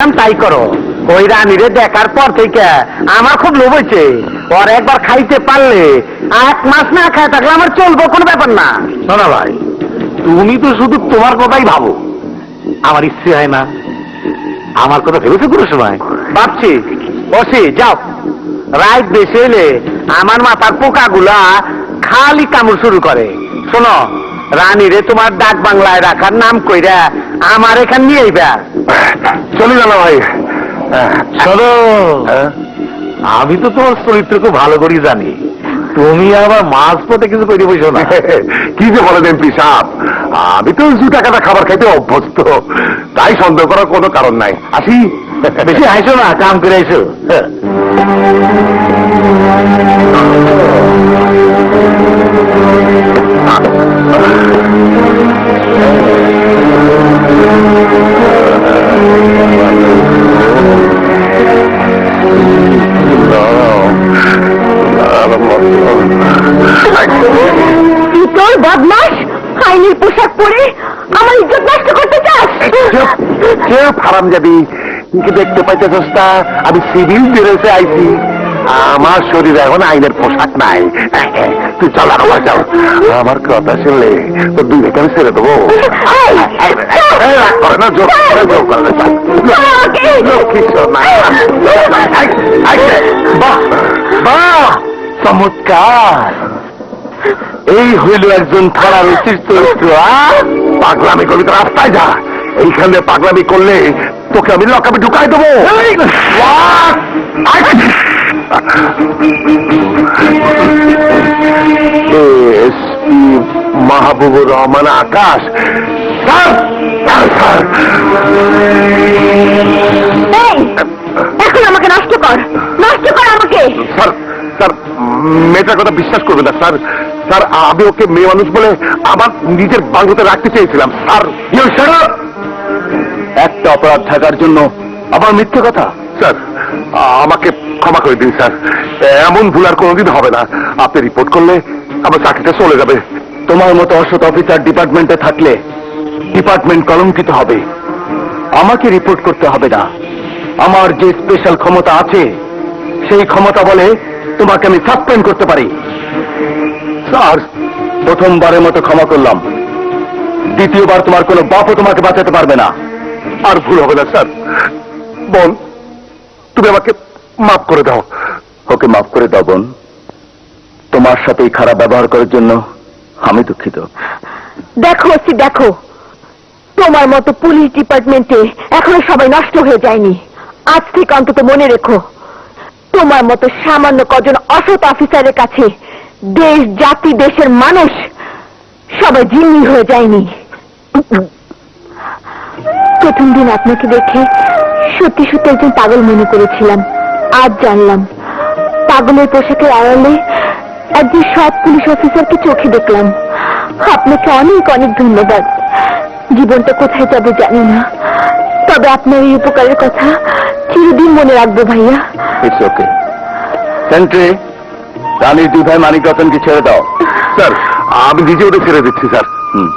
তাই করো। ওই রানীরে দেখার পর থেকে আমার খুব লোভ হয়েছে। ওর একবার খাইতে পারলে 1 মাস না খায় থাকলে আমার চলবো, কোনো ব্যাপার না। শোনা ভাই, তুমি তো শুধু তোমার কথাই ভাবো, আমার ইচ্ছে হয় না। আমার কথা ভেবেছো কোনো সময়? ভাবছি। বসে যাও, রাত বেশি এলে আমার মাথার পোকাগুলা খালি কামড় শুরু করে। শোনো, রানীরে তোমার ডাক বাংলায় রাখার নাম কইরা আমার এখান নিয়ে আইবা। চলে গেল ভাই। শোনো, আমি তো তোমার চরিত্র খুব ভালো করে জানি। তুমি আবার মাছ পথে কিছু করে বসো না। কি যে বলে এমপি সাহেব, আমি তো জুতা কাটা খাবার খাইতে অভ্যস্ত, তাই সন্দেহ করার কোনো কারণ নাই। আসি। বেশি হাসো না, কাম করে আইসো। তোর বদমাস, আইনের পোশাক পরে আমার ইজ্জত নষ্ট করতে চাস? হারাম যাবি, কি দেখতে পাইতেছস না আমি সিভিল ড্রেসে আইছি। আমার শরীরে এখন আইনের পোশাক নাই। তুই চল আর আমার যাও। আমার কথা শুনলে তোর দুই রেখে আমি ছেড়ে দেবো। রাগ করে না, জোর করে জোর করে না। লক্ষ্মী সোনা। বাহ বাহ, চমৎকার। এই হইল একজন থানার উচিত চরিত্র। পাগলামি করবি তো রাস্তায় যা, এইখানে পাগলামি করলে তোকে আমি লকাপে ঢুকাই দেবো। মাহবুবুর রহমান আকাশ। স্যার, স্যার, এখন আমাকে নষ্ট কর, নষ্ট কর আমাকে। স্যার, স্যার, মেয়েটার কথা বিশ্বাস করবে না স্যার। স্যার, আমি ওকে মেয়ে মানুষ বলে আমার নিজের বাংলোতে রাখতে চেয়েছিলাম স্যার। একটা অপরাধ থাকার জন্য আবার মিথ্যে কথা? স্যার, আমাকে ক্ষমা করে দিন স্যার, এমন ভুল আর কোনোদিন হবে না। আপনি রিপোর্ট করলে আমার চাকরিটা চলে যাবে। তোমার মতো অসৎ অফিসার ডিপার্টমেন্টে থাকলে ডিপার্টমেন্ট কলঙ্কিত হবে। আমাকে রিপোর্ট করতে হবে না। আমার যে স্পেশাল ক্ষমতা আছে, সেই ক্ষমতা বলে তোমাকে আমি সাসপেন্ড করতে পারি। স্যার, প্রথমবারের মতো ক্ষমা করলাম, দ্বিতীয়বার তোমার কোনো বাপও তোমাকে বাঁচাতে পারবে না। আর ভুল হবে না স্যার। বোন, তুমি আমাকে মাফ করে দাও। ওকে মাফ করে দাও বোন। তোমার সাথে এই খারাপ ব্যবহার করার জন্য আমি দুঃখিত। দেখো দেখো, তোমার মতো পুলিশ ডিপার্টমেন্টে এখনো সবাই নষ্ট হয়ে যায়নি। আজ থেকে অন্তত মনে রেখো, তোমার মতো সামান্য কজন অসৎ অফিসারের কাছে দেশ, জাতি, দেশের মানুষ সবাই জিম্মি হয়ে যায়নি। প্রথম দিন আপনাকে দেখে সত্যি সত্যি একজন পাগল মনে করেছিলাম। আজ জানলাম পাগলের পোশাকের আড়ালে একজন সৎ পুলিশ অফিসারকে চোখে দেখলাম। আপনাকে অনেক অনেক ধন্যবাদ। জীবনটা কোথায় যাবে জানি না, তবে আপনার এই উপকারের কথা চিরদিন মনে রাখবো ভাইয়া। It's okay. সেন্ট্রি, রানীর দুই ভাই মানিক রতনকে ছেড়ে দাও। স্যার, আমি নিজে ওদের ছেড়ে দিচ্ছি স্যার। হুম।